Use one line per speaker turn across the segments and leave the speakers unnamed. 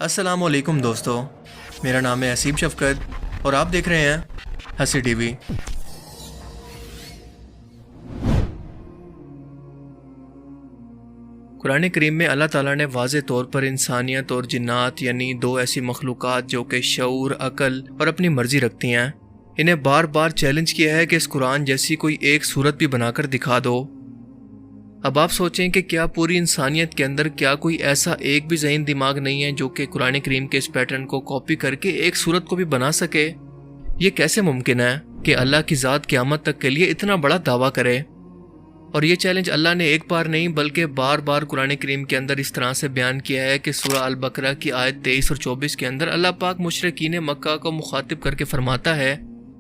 अस्सलाम वालेकुम दोस्तों, मेरा नाम है असीम शफकत और आप देख रहे हैं हंसी टीवी। कुरान करीम में अल्लाह ताला ने वाज़े तौर पर इंसानियत और जिन्नात यानी दो ऐसी मखलूक़ात जो कि शऊर, अकल और अपनी मर्ज़ी रखती हैं, इन्हें बार बार चैलेंज किया है कि इस कुरान जैसी कोई एक सूरत भी बनाकर दिखा दो। अब आप सोचें कि क्या पूरी इंसानियत के अंदर क्या कोई ऐसा एक भी ज़हीन दिमाग नहीं है जो कि कुरान करीम के इस पैटर्न को कॉपी करके एक सूरत को भी बना सके। ये कैसे मुमकिन है कि अल्लाह की ज़ात क़यामत तक के लिए इतना बड़ा दावा करे? और ये चैलेंज अल्लाह ने एक बार नहीं बल्कि बार बार कुरान करीम के अंदर इस तरह से बयान किया है कि सूरह अल बकरा की आयत 23 और 24 के अंदर अल्लाह पाक मुशरिकीन मक्का को मुखातिब करके फरमाता है,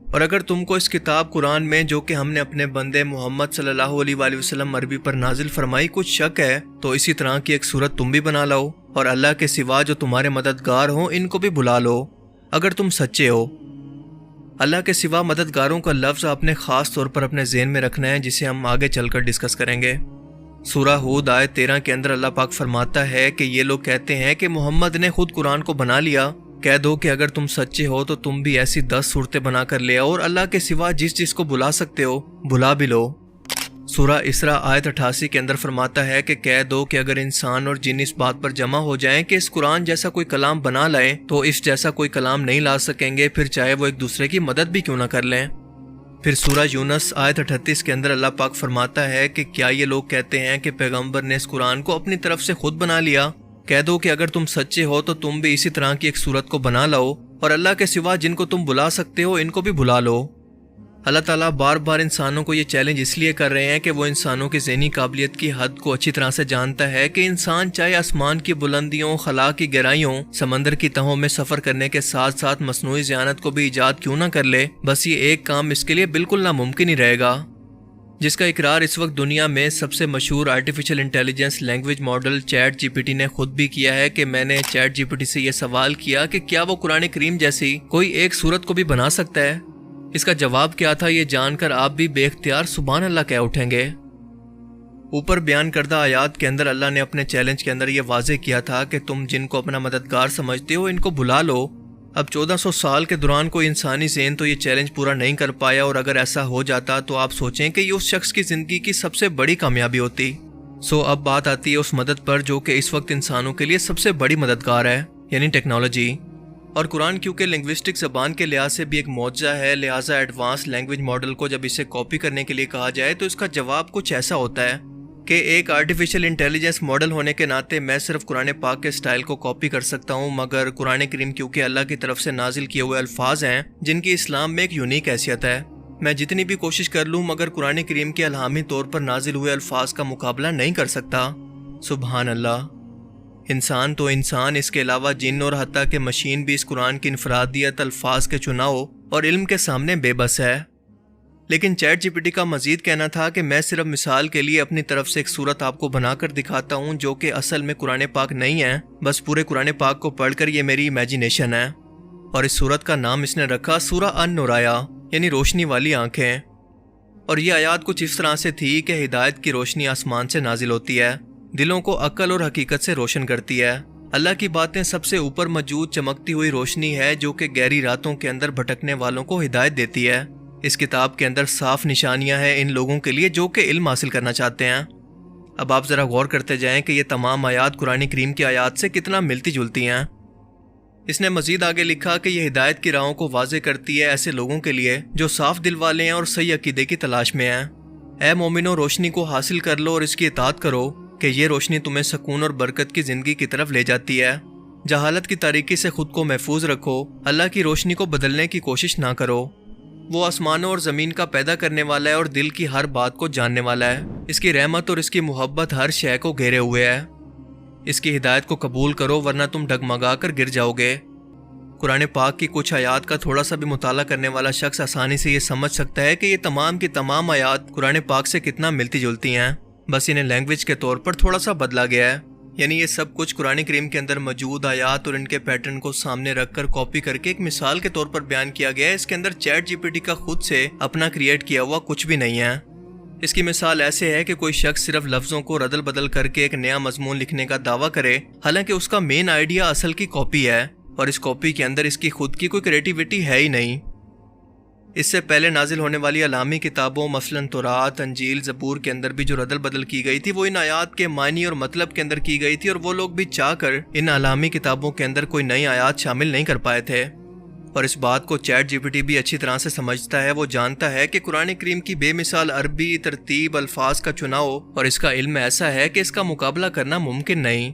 और अगर तुमको इस किताब कुरान में जो कि हमने अपने बंदे मोहम्मद सल्लल्लाहु अलैहि वसल्लम अरबी पर नाजिल फरमाई कुछ शक है तो इसी तरह की एक सूरत तुम भी बना लो और अल्लाह के सिवा जो तुम्हारे मददगार हो इनको भी बुला लो अगर तुम सच्चे हो। अल्लाह के सिवा मददगारों का लफ्ज़ आपने ख़ास तौर पर अपने ज़हन में रखना है, जिसे हम आगे चलकर डिस्कस करेंगे। सूरह हूद आयत 13 के अंदर अल्लाह पाक फरमाता है कि ये लोग कहते हैं कि मोहम्मद ने खुद कुरान को बना लिया। कह दो कि अगर तुम सच्चे हो तो तुम भी ऐसी 10 सूरतें बना कर ले आओ और अल्लाह के सिवा जिस को बुला सकते हो बुला भी लो। सूरह इसरा आयत 88 के अंदर फरमाता है कि कह दो कि अगर इंसान और जिन इस बात पर जमा हो जाएं कि इस कुरान जैसा कोई कलाम बना लाएं तो इस जैसा कोई कलाम नहीं ला सकेंगे, फिर चाहे वो एक दूसरे की मदद भी क्यों ना कर लें। फिर सूरह यूनुस आयत 38 के अंदर अल्लाह पाक फरमाता है कि क्या ये लोग कहते हैं कि पैगंबर ने इस कुरान को अपनी तरफ से खुद बना लिया। कह दो कि अगर तुम सच्चे हो तो तुम भी इसी तरह की एक सूरत को बना लो और अल्लाह के सिवा जिनको तुम बुला सकते हो इनको भी बुला लो। अल्लाह ताला बार बार इंसानों को ये चैलेंज इसलिए कर रहे हैं कि वो इंसानों की ज़हनी काबिलियत की हद को अच्छी तरह से जानता है कि इंसान चाहे आसमान की बुलंदियों, खला की गहराइयों, समंदर की तहों में सफ़र करने के साथ साथ मसनूई ज़ियानत को भी ईजाद क्यों ना कर ले, बस ये एक काम इसके लिए बिल्कुल नामुमकिन ही रहेगा, जिसका इकरार इस वक्त दुनिया में सबसे मशहूर artificial intelligence language model chat GPT ने खुद भी किया है कि मैंने चैट जीपीटी से यह सवाल किया कि क्या वो कुरान करीम जैसी कोई एक सूरत को भी बना सकता है। इसका जवाब क्या था ये जानकर आप भी बेख्तियार सुभान अल्लाह कह उठेंगे। ऊपर बयान करदा आयात के अंदर अल्लाह ने अपने चैलेंज के अंदर ये वाज़े किया था कि तुम जिनको अपना मददगार समझते हो इनको बुला लो। अब 1400 साल के दौरान कोई इंसानी ज़हन तो ये चैलेंज पूरा नहीं कर पाया, और अगर ऐसा हो जाता तो आप सोचें कि ये उस शख्स की ज़िंदगी की सबसे बड़ी कामयाबी होती। अब बात आती है उस मदद पर जो कि इस वक्त इंसानों के लिए सबसे बड़ी मददगार है, यानी टेक्नोलॉजी। और कुरान क्योंकि लिंग्विस्टिक ज़बान के लिहाज से भी एक मौजज़ा है, लिहाजा एडवांस लैंग्वेज मॉडल को जब इसे कॉपी करने के लिए कहा जाए तो इसका जवाब कुछ ऐसा होता है कि एक आर्टिफिशियल इंटेलिजेंस मॉडल होने के नाते मैं सिर्फ कुरान पाक के स्टाइल को कॉपी कर सकता हूँ, मगर कुरान करीम क्योंकि अल्लाह की तरफ से नाजिल किए हुए अल्फाज हैं जिनकी इस्लाम में एक यूनिक हैसियत है, मैं जितनी भी कोशिश कर लूँ मगर कुरान करीम के अलहामी तौर पर नाजिल हुए अल्फाज का मुकाबला नहीं कर सकता। सुबहान अल्लाह। इंसान तो इंसान, इसके अलावा जिन और हत्ता के मशीन भी इस कुरान की इनफरादियत, अल्फाज के चुनाव और इल्म के सामने बेबस है। लेकिन चैट जीपीटी का मजीद कहना था कि मैं सिर्फ मिसाल के लिए अपनी तरफ से एक सूरत आपको बनाकर दिखाता हूँ जो कि असल में कुरान पाक नहीं है, बस पूरे कुरान पाक को पढ़कर ये मेरी इमेजिनेशन है। और इस सूरत का नाम इसने रखा सूरह अन-नुराया, यानी रोशनी वाली आंखें। और ये आयत कुछ इस तरह से थी कि हिदायत की रोशनी आसमान से नाजिल होती है, दिलों को अक्ल और हकीकत से रोशन करती है। अल्लाह की बातें सबसे ऊपर मौजूद चमकती हुई रोशनी है जो कि गहरी रातों के अंदर भटकने वालों को हिदायत देती है। इस किताब के अंदर साफ निशानियां हैं इन लोगों के लिए जो कि इल्म हासिल करना चाहते हैं। अब आप ज़रा गौर करते जाएं कि ये तमाम आयात कुरान करीम की आयात से कितना मिलती जुलती हैं। इसने मजीद आगे लिखा कि यह हिदायत की राहों को वाज़े करती है ऐसे लोगों के लिए जो साफ दिल वाले हैं और सही अकीदे की तलाश में हैं। ऐ मोमिनो, रोशनी को हासिल कर लो और इसकी इताअत करो कि ये रोशनी तुम्हें सुकून और बरकत की ज़िंदगी की तरफ ले जाती है। जहालत की तारीकी से खुद को महफूज रखो, अल्लाह की रोशनी को बदलने की कोशिश ना करो। वो आसमानों और ज़मीन का पैदा करने वाला है और दिल की हर बात को जानने वाला है। इसकी रहमत और इसकी मोहब्बत हर शय को घेरे हुए है। इसकी हिदायत को कबूल करो वरना तुम डगमगा कर गिर जाओगे। कुरान पाक की कुछ आयात का थोड़ा सा भी मुताला करने वाला शख्स आसानी से ये समझ सकता है कि ये तमाम की तमाम आयात कुरान पाक से कितना मिलती जुलती हैं, बस इन्हें लैंग्वेज के तौर पर थोड़ा सा बदला गया है। यानी ये सब कुछ कुरान करीम के अंदर मौजूद आयात और इनके पैटर्न को सामने रखकर कॉपी करके एक मिसाल के तौर पर बयान किया गया है। इसके अंदर चैट जीपीटी का खुद से अपना क्रिएट किया हुआ कुछ भी नहीं है। اس کی مثال ایسے ہے کہ کوئی شخص صرف لفظوں کو ردل بدل کر کے ایک نیا مضمون لکھنے کا دعویٰ کرے، حالانکہ اس کا مین آئیڈیا اصل کی کاپی ہے، اور اس کاپی کے اندر اس کی خود کی کوئی کریٹیوٹی ہے ہی نہیں۔ اس سے پہلے نازل ہونے والی علامی کتابوں مثلاً تورات، انجیل، زبور کے اندر بھی جو ردل بدل کی گئی تھی وہ ان آیات کے معنی اور مطلب کے اندر کی گئی تھی، اور وہ لوگ بھی چاہ کر ان علامی کتابوں کے اندر کوئی نئی آیات شامل نہیں کر پائے تھے۔ اور اس بات کو چیٹ جی پی ٹی بھی اچھی طرح سے سمجھتا ہے۔ وہ جانتا ہے کہ قرآن کریم کی بے مثال عربی ترتیب، الفاظ کا چناؤ اور اس کا علم ایسا ہے کہ اس کا مقابلہ کرنا ممکن نہیں۔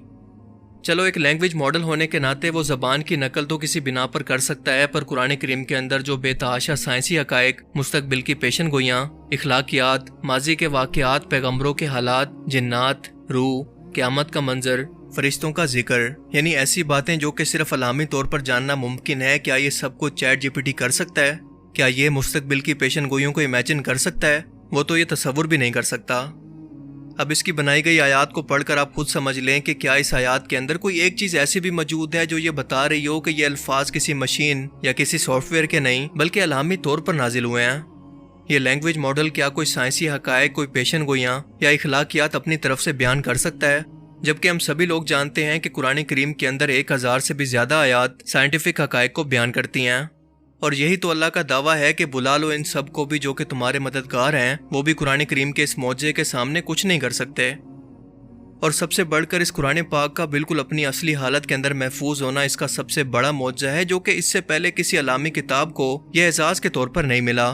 چلو ایک لینگویج ماڈل ہونے کے ناطے وہ زبان کی نقل تو کسی بنا پر کر سکتا ہے، پر قرآن کریم کے اندر جو بے تحاشا سائنسی حقائق، مستقبل کی پیشن گوئیاں، اخلاقیات، ماضی کے واقعات، پیغمبروں کے حالات، جنات، روح، قیامت کا منظر، فرشتوں کا ذکر، یعنی ایسی باتیں جو کہ صرف علامی طور پر جاننا ممکن ہے، کیا یہ سب کچھ چیٹ جی پی ٹی کر سکتا ہے؟ کیا یہ مستقبل کی پیشن گوئیوں کو امیجن کر سکتا ہے؟ وہ تو یہ تصور بھی نہیں کر سکتا۔ اب اس کی بنائی گئی آیات کو پڑھ کر آپ خود سمجھ لیں کہ کیا اس آیات کے اندر کوئی ایک چیز ایسی بھی موجود ہے جو یہ بتا رہی ہو کہ یہ الفاظ کسی مشین یا کسی سافٹ ویئر کے نہیں بلکہ علامی طور پر نازل ہوئے ہیں۔ یہ لینگویج ماڈل کیا کوئی سائنسی حقائق، کوئی پیشن گوئیاں یا اخلاقیات اپنی طرف سے بیان کر سکتا ہے؟ جبکہ ہم سبھی لوگ جانتے ہیں کہ قرآن کریم کے اندر 1000 سے بھی زیادہ آیات سائنٹیفک حقائق کو بیان کرتی ہیں، اور یہی تو اللہ کا دعویٰ ہے کہ بلا لو ان سب کو بھی جو کہ تمہارے مددگار ہیں، وہ بھی قرآن کریم کے اس معجزے کے سامنے کچھ نہیں کر سکتے۔ اور سب سے بڑھ کر اس قرآن پاک کا بالکل اپنی اصلی حالت کے اندر محفوظ ہونا اس کا سب سے بڑا معجزہ ہے، جو کہ اس سے پہلے کسی علامی کتاب کو یہ اعزاز کے طور پر نہیں ملا۔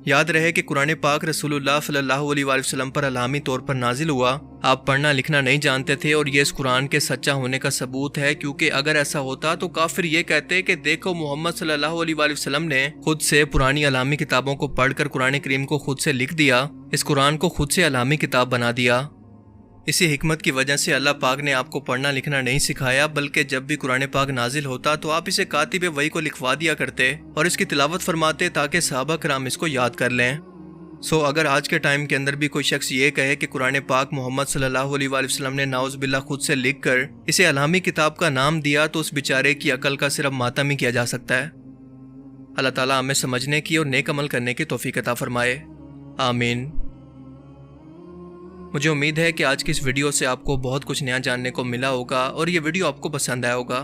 یاد رہے کہ قرآن پاک رسول اللہ صلی اللہ علیہ وآلہ وسلم پر علامی طور پر نازل ہوا، آپ پڑھنا لکھنا نہیں جانتے تھے، اور یہ اس قرآن کے سچا ہونے کا ثبوت ہے، کیونکہ اگر ایسا ہوتا تو کافر یہ کہتے کہ دیکھو محمد صلی اللہ علیہ وآلہ وسلم نے خود سے پرانی علامی کتابوں کو پڑھ کر قرآن کریم کو خود سے لکھ دیا، اس قرآن کو خود سے علامی کتاب بنا دیا۔ اسی حکمت کی وجہ سے اللہ پاک نے آپ کو پڑھنا لکھنا نہیں سکھایا، بلکہ جب بھی قرآن پاک نازل ہوتا تو آپ اسے کاتب وحی کو لکھوا دیا کرتے اور اس کی تلاوت فرماتے تاکہ صحابہ کرام اس کو یاد کر لیں۔ اگر آج کے ٹائم کے اندر بھی کوئی شخص یہ کہے کہ قرآن پاک محمد صلی اللہ علیہ وآلہ وسلم نے نعوذ باللہ خود سے لکھ کر اسے علامی کتاب کا نام دیا، تو اس بیچارے کی عقل کا صرف ماتم ہی کیا جا سکتا ہے۔ اللہ تعالیٰ ہمیں سمجھنے کی اور نیک عمل کرنے کی توفیق عطا فرمائے، آمین۔ مجھے امید ہے کہ آج کی اس ویڈیو سے آپ کو بہت کچھ نیا جاننے کو ملا ہوگا اور یہ ویڈیو آپ کو پسند آیا ہوگا۔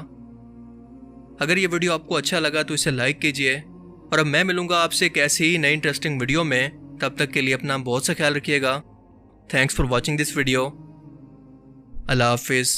اگر یہ ویڈیو آپ کو اچھا لگا تو اسے لائک کیجئے، اور اب میں ملوں گا آپ سے ایک ایسی ہی نئی انٹرسٹنگ ویڈیو میں۔ تب تک کے لیے اپنا بہت سا خیال رکھیے گا۔ Thanks for watching this video. اللہ حافظ۔